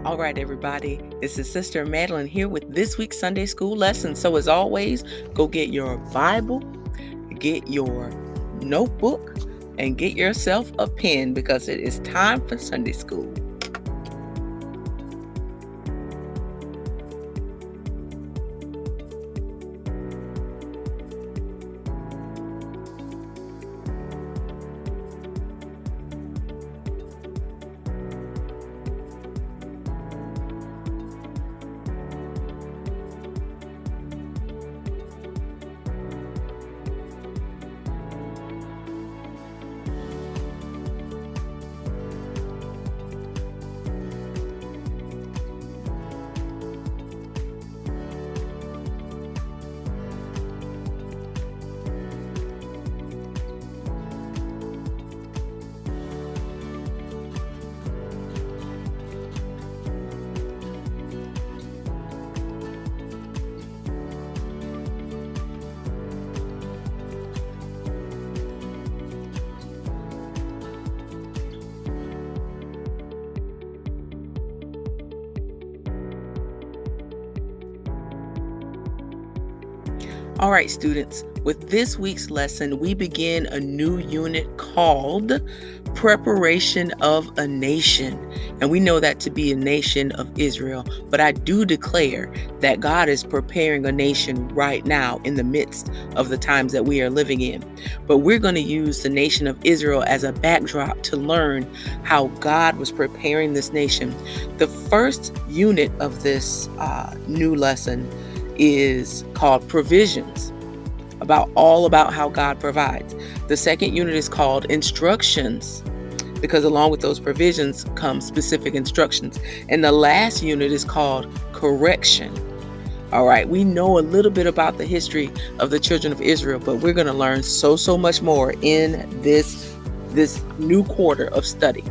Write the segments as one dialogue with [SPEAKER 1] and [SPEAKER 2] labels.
[SPEAKER 1] All right, everybody, this is Sister Madeline here with this week's Sunday School lesson. So as always, go get your Bible, get your notebook, and get yourself a pen because it is time for Sunday School. All right, students, with this week's lesson, we begin a new unit called Preparation of a Nation. And we know that to be a nation of Israel, but I do declare that God is preparing a nation right now in the midst of the times that we are living in. But we're going to use the nation of Israel as a backdrop to learn how God was preparing this nation. The first unit of this new lesson is called Provisions, all about how God provides. The second unit is called Instructions, because along with those provisions come specific instructions. And the last unit is called Correction. All right, we know a little bit about the history of the children of Israel, but we're going to learn so much more in this new quarter of study.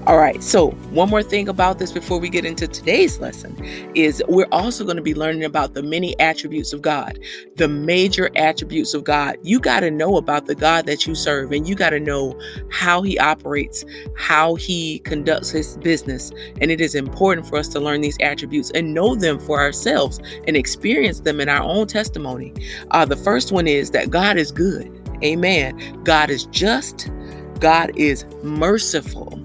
[SPEAKER 1] All right, so one more thing about this before we get into today's lesson is we're also going to be learning about the many attributes of God, the major attributes of God. You got to know about the God that you serve, and you got to know how he operates, how he conducts his business. And it is important for us to learn these attributes and know them for ourselves and experience them in our own testimony. The first one is that God is good. Amen. God is just. God is merciful.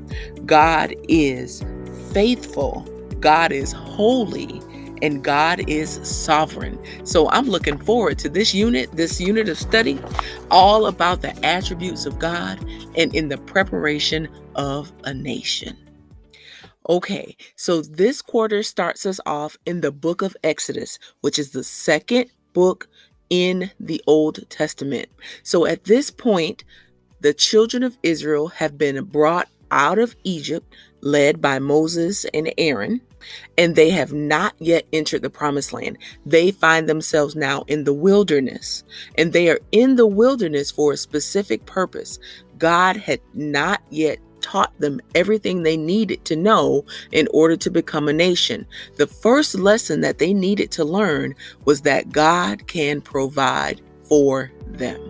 [SPEAKER 1] God is faithful. God is holy. And God is sovereign. So I'm looking forward to this unit of study, all about the attributes of God and in the preparation of a nation. Okay, so this quarter starts us off in the book of Exodus, which is the second book in the Old Testament. So at this point, the children of Israel have been brought out of Egypt, led by Moses and Aaron, and they have not yet entered the promised land. They find themselves now in the wilderness, and they are in the wilderness for a specific purpose. God had not yet taught them everything they needed to know in order to become a nation. The first lesson that they needed to learn was that God can provide for them.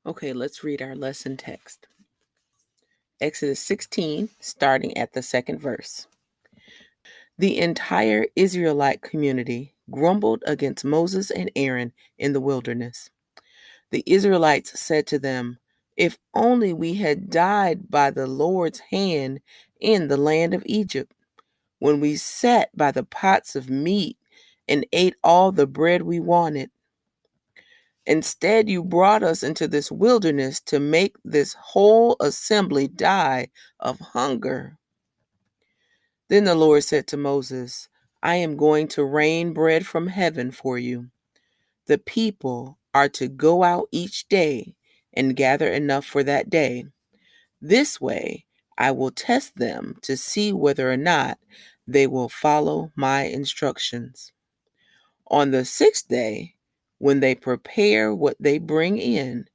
[SPEAKER 1] Okay, let's read our lesson text. Exodus 16, starting at the second verse. The entire Israelite community grumbled against Moses and Aaron in the wilderness. The Israelites said to them, "If only we had died by the Lord's hand in the land of Egypt, when we sat by the pots of meat and ate all the bread we wanted. Instead, you brought us into this wilderness to make this whole assembly die of hunger." Then the Lord said to Moses, "I am going to rain bread from heaven for you. The people are to go out each day and gather enough for that day. This way, I will test them to see whether or not they will follow my instructions. On the sixth day, when they prepare what they bring in,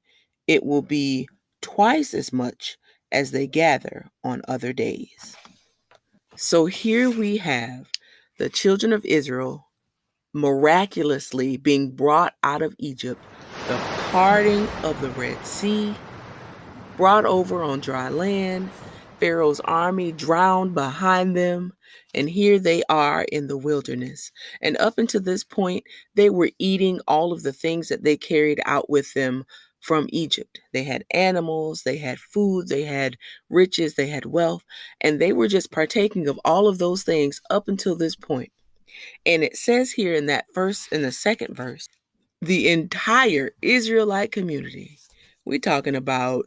[SPEAKER 1] it will be twice as much as they gather on other days." So here we have the children of Israel miraculously being brought out of Egypt, the parting of the Red Sea, brought over on dry land, Pharaoh's army drowned behind them, and here they are in the wilderness. And up until this point, they were eating all of the things that they carried out with them from Egypt. They had animals, they had food, they had riches, they had wealth, and they were just partaking of all of those things up until this point. And it says here in the second verse, the entire Israelite community, we're talking about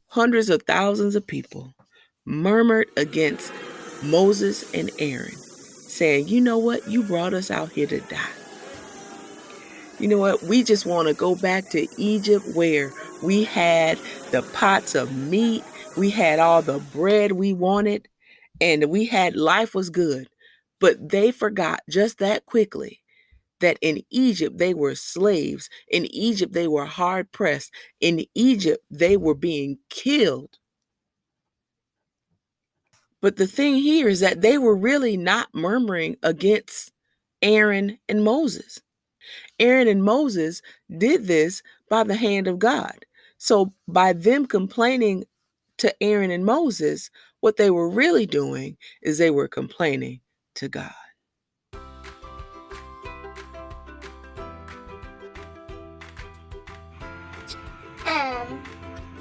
[SPEAKER 1] hundreds of thousands of people, murmured against Moses and Aaron, saying, you know what? You brought us out here to die. You know what? We just want to go back to Egypt where we had the pots of meat, we had all the bread we wanted, and life was good. But they forgot just that quickly that in Egypt they were slaves. In Egypt they were hard pressed. In Egypt they were being killed. But the thing here is that they were really not murmuring against Aaron and Moses. Aaron and Moses did this by the hand of God. So by them complaining to Aaron and Moses, what they were really doing is they were complaining to God.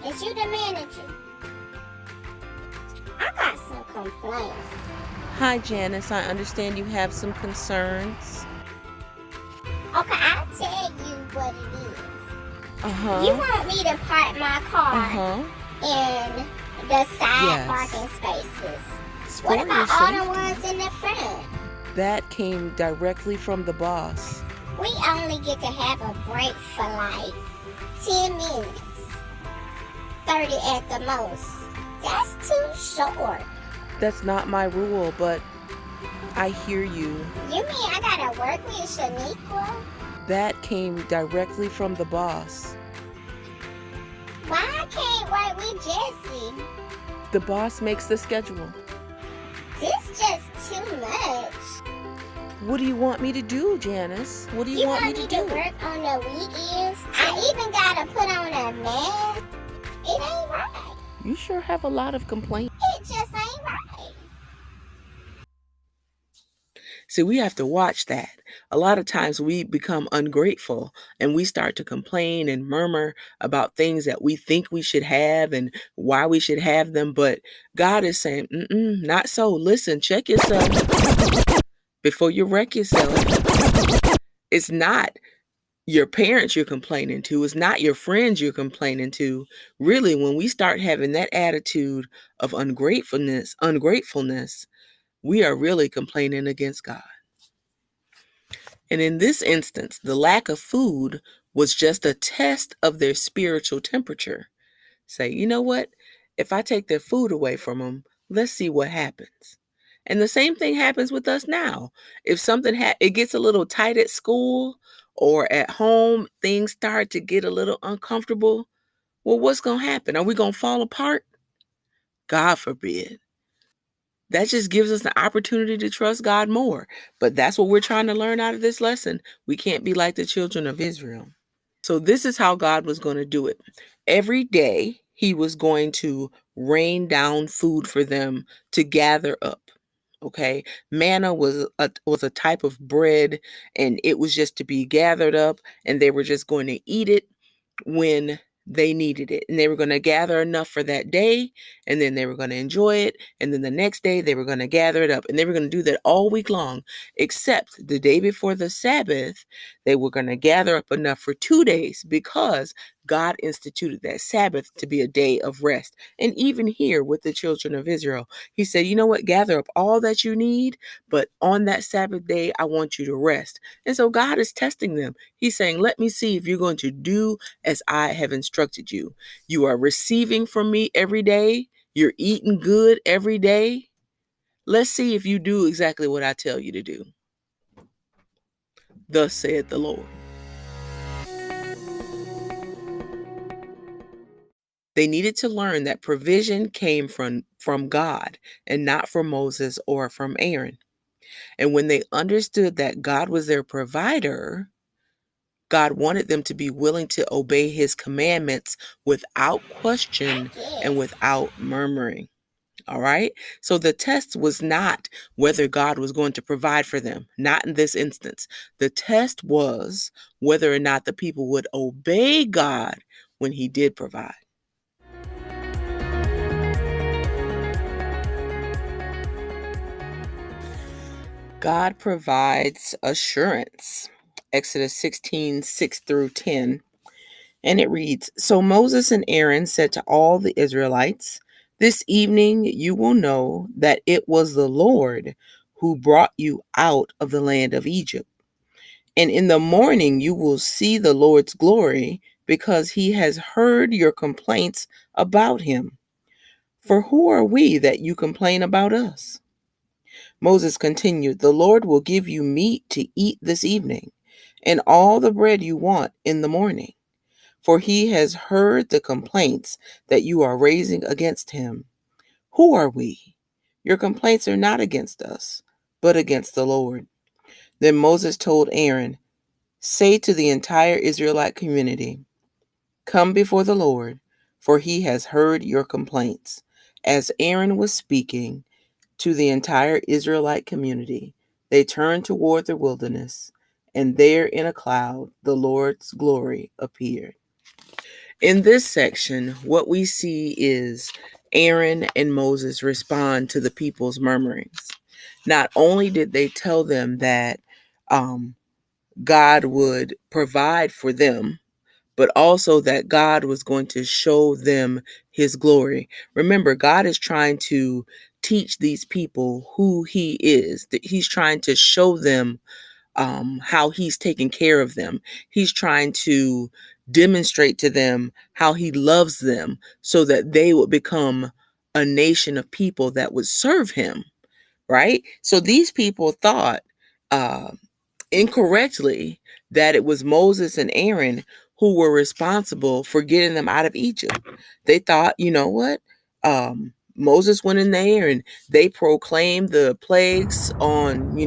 [SPEAKER 2] Is you the manager? I got some complaints.
[SPEAKER 1] Hi, Janice. I understand you have some concerns.
[SPEAKER 2] Okay, I'll tell you what it is.
[SPEAKER 1] Uh-huh.
[SPEAKER 2] You want me to park my car in the side parking spaces. What about all the ones in the front?
[SPEAKER 1] That came directly from the boss.
[SPEAKER 2] We only get to have a break for like 10 minutes. 30 at the most. That's too short.
[SPEAKER 1] That's not my rule, but I hear you.
[SPEAKER 2] You mean I gotta work with Shaniqua?
[SPEAKER 1] That came directly from the boss.
[SPEAKER 2] Why I can't work with Jesse?
[SPEAKER 1] The boss makes the schedule.
[SPEAKER 2] This just too much.
[SPEAKER 1] What do you want me to do, Janice? What do you want me to do?
[SPEAKER 2] You want me to work on the weekends? I even gotta put on a mask. It ain't right.
[SPEAKER 1] You sure have a lot of complaints.
[SPEAKER 2] It just ain't right.
[SPEAKER 1] See, we have to watch that. A lot of times we become ungrateful and we start to complain and murmur about things that we think we should have and why we should have them. But God is saying, not so. Listen, check yourself before you wreck yourself. It's not your parents you're complaining to. It's not your friends you're complaining to. Really, when we start having that attitude of ungratefulness, we are really complaining against God. And in this instance, the lack of food was just a test of their spiritual temperature. Say, you know what? If I take their food away from them, let's see what happens. And the same thing happens with us now. If something it gets a little tight at school or at home, things start to get a little uncomfortable. Well, what's going to happen? Are we going to fall apart? God forbid. That just gives us the opportunity to trust God more. But that's what we're trying to learn out of this lesson. We can't be like the children of Israel. So this is how God was going to do it. Every day, he was going to rain down food for them to gather up. Okay, manna was a type of bread, and it was just to be gathered up, and they were just going to eat it when they needed it. And they were going to gather enough for that day, and then they were going to enjoy it. And then the next day, they were going to gather it up. And they were going to do that all week long, except the day before the Sabbath, they were going to gather up enough for 2 days because God instituted that Sabbath to be a day of rest. And even here with the children of Israel, he said, you know what, gather up all that you need, but on that Sabbath day, I want you to rest. And so God is testing them. He's saying, let me see if you're going to do as I have instructed you. You are receiving from me every day. You're eating good every day. Let's see if you do exactly what I tell you to do. Thus saith the Lord. They needed to learn that provision came from God and not from Moses or from Aaron. And when they understood that God was their provider, God wanted them to be willing to obey his commandments without
[SPEAKER 2] I
[SPEAKER 1] question and
[SPEAKER 2] guess.
[SPEAKER 1] without murmuring. All right. So the test was not whether God was going to provide for them, not in this instance. The test was whether or not the people would obey God when he did provide. God provides assurance. Exodus 16:6-10. And it reads, So Moses and Aaron said to all the Israelites, This evening you will know that it was the Lord who brought you out of the land of Egypt. And in the morning you will see the Lord's glory, because he has heard your complaints about him. For who are we that you complain about us? Moses continued, The Lord will give you meat to eat this evening, and all the bread you want in the morning. For he has heard the complaints that you are raising against him. Who are we? Your complaints are not against us, but against the Lord. Then Moses told Aaron, Say to the entire Israelite community, Come before the Lord, for he has heard your complaints. As Aaron was speaking to the entire Israelite community, they turned toward the wilderness, and there in a cloud the Lord's glory appeared. In this section, what we see is Aaron and Moses respond to the people's murmurings. Not only did they tell them that God would provide for them, but also that God was going to show them his glory. Remember, God is trying to teach these people who he is. He's trying to show them how he's taking care of them. He's trying to demonstrate to them how he loves them so that they would become a nation of people that would serve him, right? So these people thought uh, incorrectly that it was Moses and Aaron who were responsible for getting them out of Egypt. They thought, you know what? Moses went in there and they proclaimed the plagues on,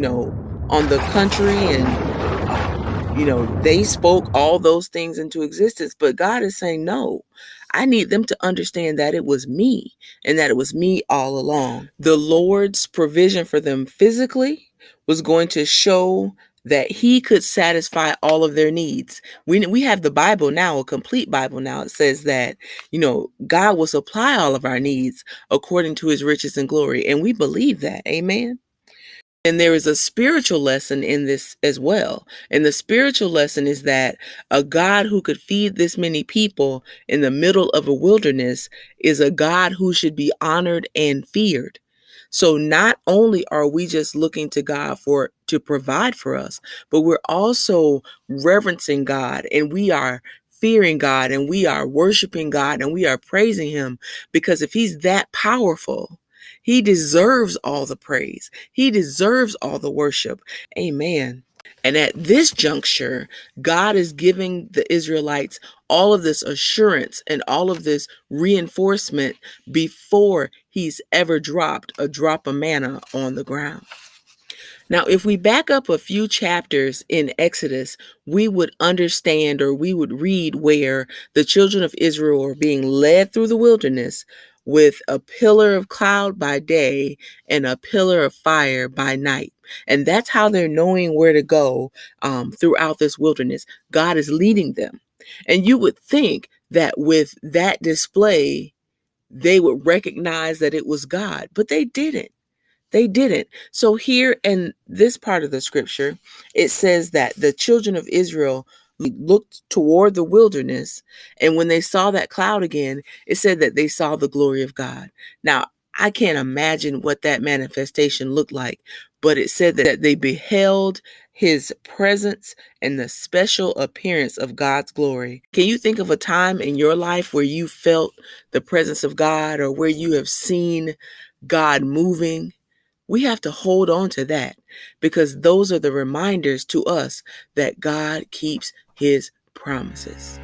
[SPEAKER 1] on the country, and they spoke all those things into existence. But God is saying, no, I need them to understand that it was me and that it was me all along. The Lord's provision for them physically was going to show that he could satisfy all of their needs. We have the Bible now, a complete Bible now. It says that, God will supply all of our needs according to his riches and glory. And we believe that. Amen. And there is a spiritual lesson in this as well. And the spiritual lesson is that a God who could feed this many people in the middle of a wilderness is a God who should be honored and feared. So not only are we just looking to God to provide for us, but we're also reverencing God, and we are fearing God, and we are worshiping God, and we are praising him, because if he's that powerful, he deserves all the praise. He deserves all the worship. Amen. And at this juncture, God is giving the Israelites all of this assurance and all of this reinforcement before he's ever dropped a drop of manna on the ground. Now, if we back up a few chapters in Exodus, we would understand, or we would read, where the children of Israel are being led through the wilderness with a pillar of cloud by day and a pillar of fire by night. And that's how they're knowing where to go throughout this wilderness. God is leading them. And you would think that with that display, they would recognize that it was God, but they didn't. They didn't. So here in this part of the scripture, it says that the children of Israel looked toward the wilderness, and when they saw that cloud again, it said that they saw the glory of God. Now, I can't imagine what that manifestation looked like, but it said that they beheld his presence and the special appearance of God's glory. Can you think of a time in your life where you felt the presence of God, or where you have seen God moving? We have to hold on to that, because those are the reminders to us that God keeps his promises.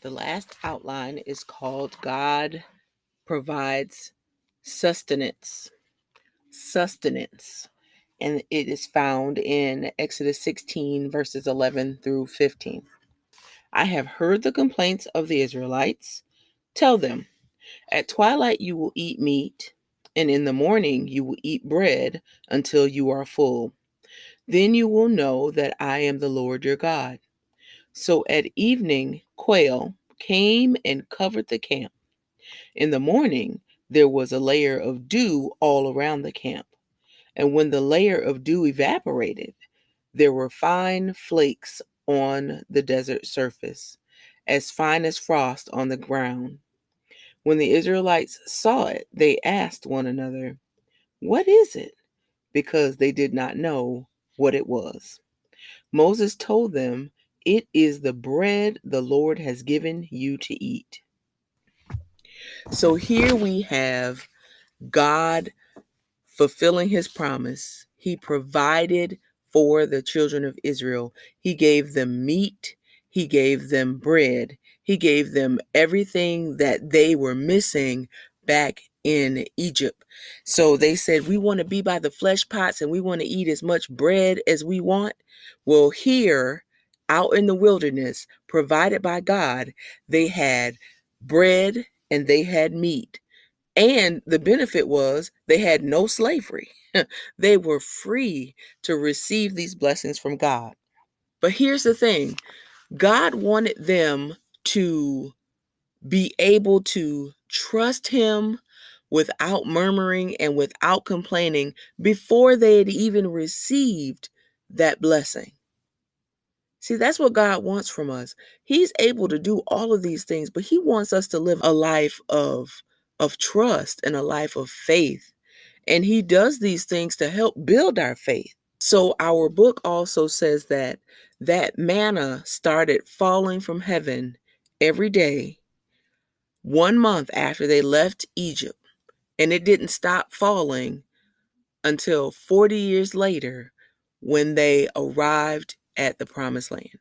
[SPEAKER 1] The last outline is called God provides sustenance. Sustenance. And it is found in Exodus 16, verses 11 through 15. I have heard the complaints of the Israelites. Tell them, at twilight you will eat meat, and in the morning you will eat bread until you are full. Then you will know that I am the Lord your God. So at evening, quail came and covered the camp. In the morning, there was a layer of dew all around the camp. And when the layer of dew evaporated, there were fine flakes on the desert surface, as fine as frost on the ground. When the Israelites saw it, they asked one another, "What is it?" Because they did not know what it was. Moses told them, "It is the bread the Lord has given you to eat." So here we have God fulfilling his promise. He provided for the children of Israel. He gave them meat. He gave them bread. He gave them everything that they were missing back in Egypt. So they said, we want to be by the flesh pots and we want to eat as much bread as we want. Well, here, out in the wilderness, provided by God, they had bread and they had meat. And the benefit was they had no slavery. They were free to receive these blessings from God. But here's the thing. God wanted them to be able to trust him without murmuring and without complaining before they had even received that blessing. See, that's what God wants from us. He's able to do all of these things, but he wants us to live a life of trust and a life of faith. And he does these things to help build our faith. So our book also says that manna started falling from heaven every day 1 month after they left Egypt. And it didn't stop falling until 40 years later when they arrived at the promised land.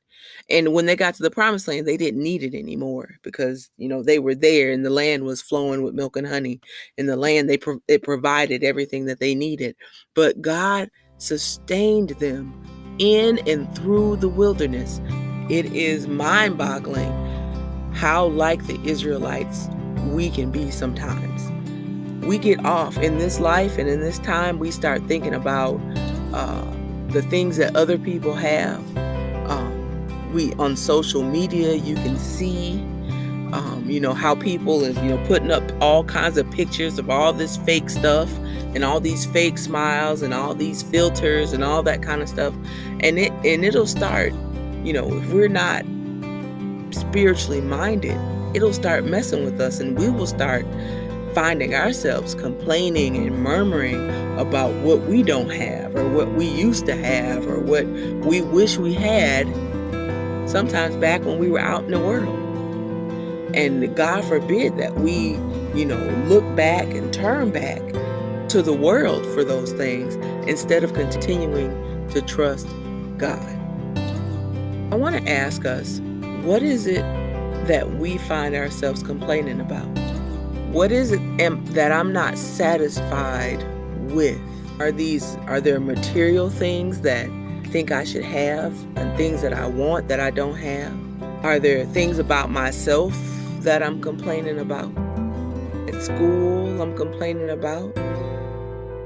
[SPEAKER 1] And when they got to the promised land, they didn't need it anymore because, they were there and the land was flowing with milk and honey. In the land, it provided everything that they needed. But God sustained them in and through the wilderness. It is mind-boggling how like the Israelites we can be sometimes. We get off in this life and in this time, we start thinking about the things that other people have. On social media, you can see, how people is, putting up all kinds of pictures of all this fake stuff and all these fake smiles and all these filters and all that kind of stuff. And it'll start, if we're not spiritually minded, it'll start messing with us and we will start finding ourselves complaining and murmuring about what we don't have or what we used to have or what we wish we had sometimes back when we were out in the world. And God forbid that we, look back and turn back to the world for those things instead of continuing to trust God. I want to ask us, what is it that we find ourselves complaining about? What is it that I'm not satisfied with? Are there material things that I think I should have and things that I want that I don't have? Are there things about myself that I'm complaining about? At school, I'm complaining about.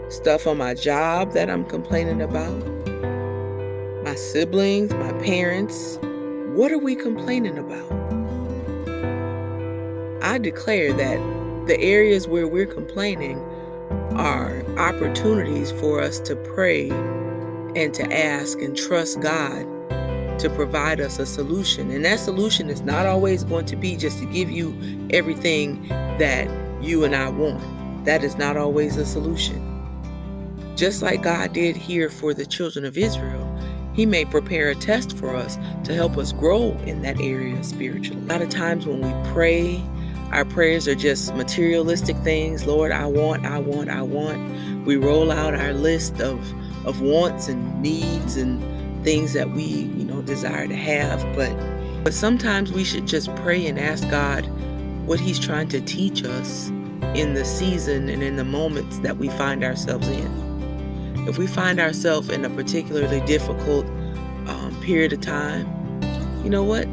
[SPEAKER 1] Stuff on my job that I'm complaining about. My siblings, my parents. What are we complaining about? I declare that the areas where we're complaining are opportunities for us to pray and to ask and trust God to provide us a solution. And that solution is not always going to be just to give you everything that you and I want. That is not always a solution. Just like God did here for the children of Israel, He may prepare a test for us to help us grow in that area spiritually. A lot of times when we pray, our prayers are just materialistic things. Lord, I want. We roll out our list of wants and needs and things that we, desire to have. But sometimes we should just pray and ask God what He's trying to teach us in the season and in the moments that we find ourselves in. If we find ourselves in a particularly difficult period of time, you know what?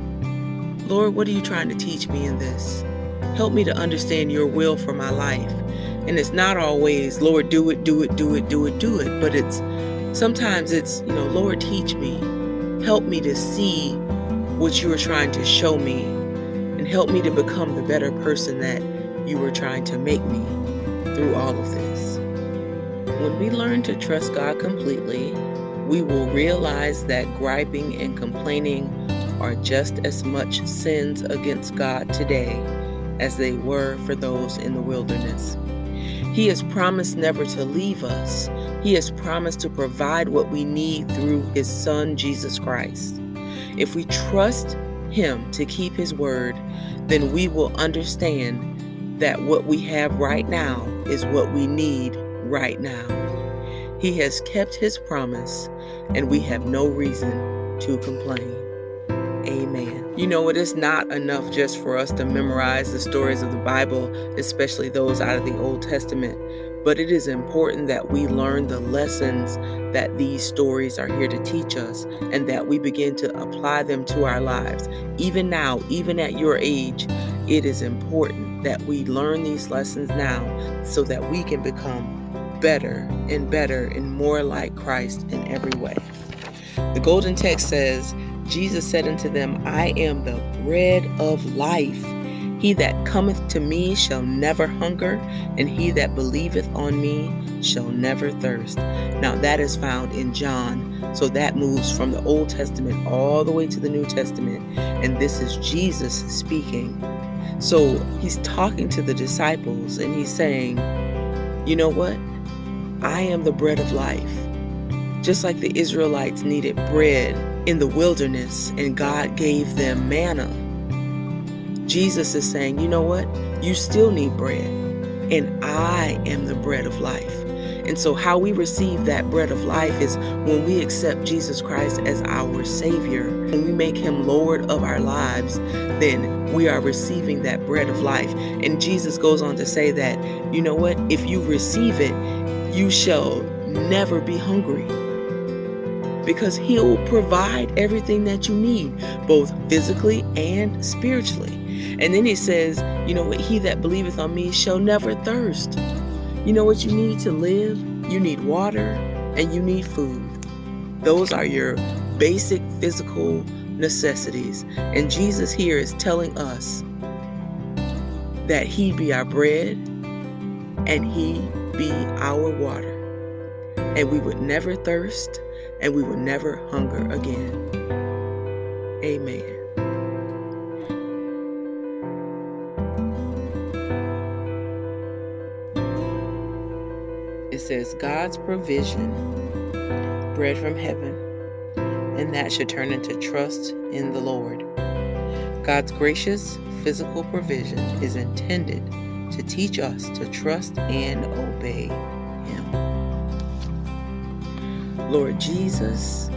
[SPEAKER 1] Lord, what are you trying to teach me in this? Help me to understand your will for my life. And it's not always, Lord, do it. But sometimes it's, Lord, teach me. Help me to see what you are trying to show me, and help me to become the better person that you were trying to make me through all of this. When we learn to trust God completely, we will realize that griping and complaining are just as much sins against God today as they were for those in the wilderness. He has promised never to leave us. He has promised to provide what we need through his Son, Jesus Christ. If we trust him to keep his word, then we will understand that what we have right now is what we need right now. He has kept his promise, and we have no reason to complain. Amen. It is not enough just for us to memorize the stories of the Bible, especially those out of the Old Testament, but it is important that we learn the lessons that these stories are here to teach us, and that we begin to apply them to our lives. Even now, even at your age, it is important that we learn these lessons now so that we can become better and more like Christ in every way. The golden text says, Jesus said unto them, I am the bread of life. He that cometh to me shall never hunger, and he that believeth on me shall never thirst. Now that is found in John. So that moves from the Old Testament all the way to the New Testament. And this is Jesus speaking. So he's talking to the disciples, and he's saying, you know what? I am the bread of life. Just like the Israelites needed bread in the wilderness, and God gave them manna, Jesus is saying, you know what? You still need bread, and I am the bread of life. And so how we receive that bread of life is when we accept Jesus Christ as our Savior. When we make him Lord of our lives, then we are receiving that bread of life. And Jesus goes on to say that, you know what? If you receive it, you shall never be hungry, because he'll provide everything that you need, both physically and spiritually. And then he says, you know what? He that believeth on me shall never thirst. You know what you need to live? You need water and you need food. Those are your basic physical necessities. And Jesus here is telling us that he be our bread and he be our water. And we would never thirst, and we will never hunger again. Amen. It says God's provision, bread from heaven, and that should turn into trust in the Lord. God's gracious physical provision is intended to teach us to trust and obey him. Lord Jesus,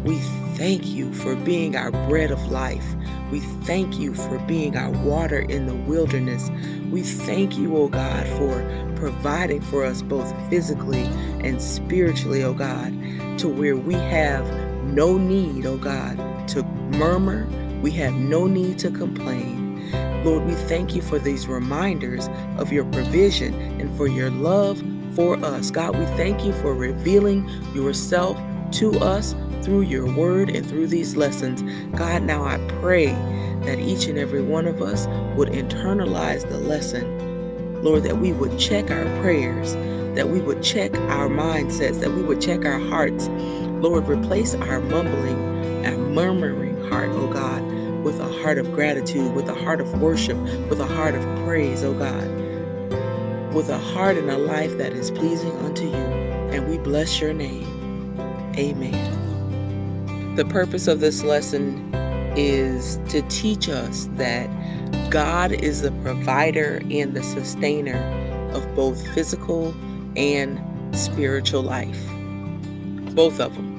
[SPEAKER 1] we thank you for being our bread of life. We thank you for being our water in the wilderness. We thank you, oh God, for providing for us both physically and spiritually, oh God, to where we have no need, oh God, to murmur. We have no need to complain. Lord, we thank you for these reminders of your provision and for your love for us. God, we thank you for revealing yourself to us through your word and through these lessons. God, now I pray that each and every one of us would internalize the lesson. Lord, that we would check our prayers, that we would check our mindsets, that we would check our hearts. Lord, replace our mumbling and murmuring heart, oh God, with a heart of gratitude, with a heart of worship, with a heart of praise, oh God, with a heart and a life that is pleasing unto you. And we bless your name. Amen. The purpose of this lesson is to teach us that God is the provider and the sustainer of both physical and spiritual life. Both of them.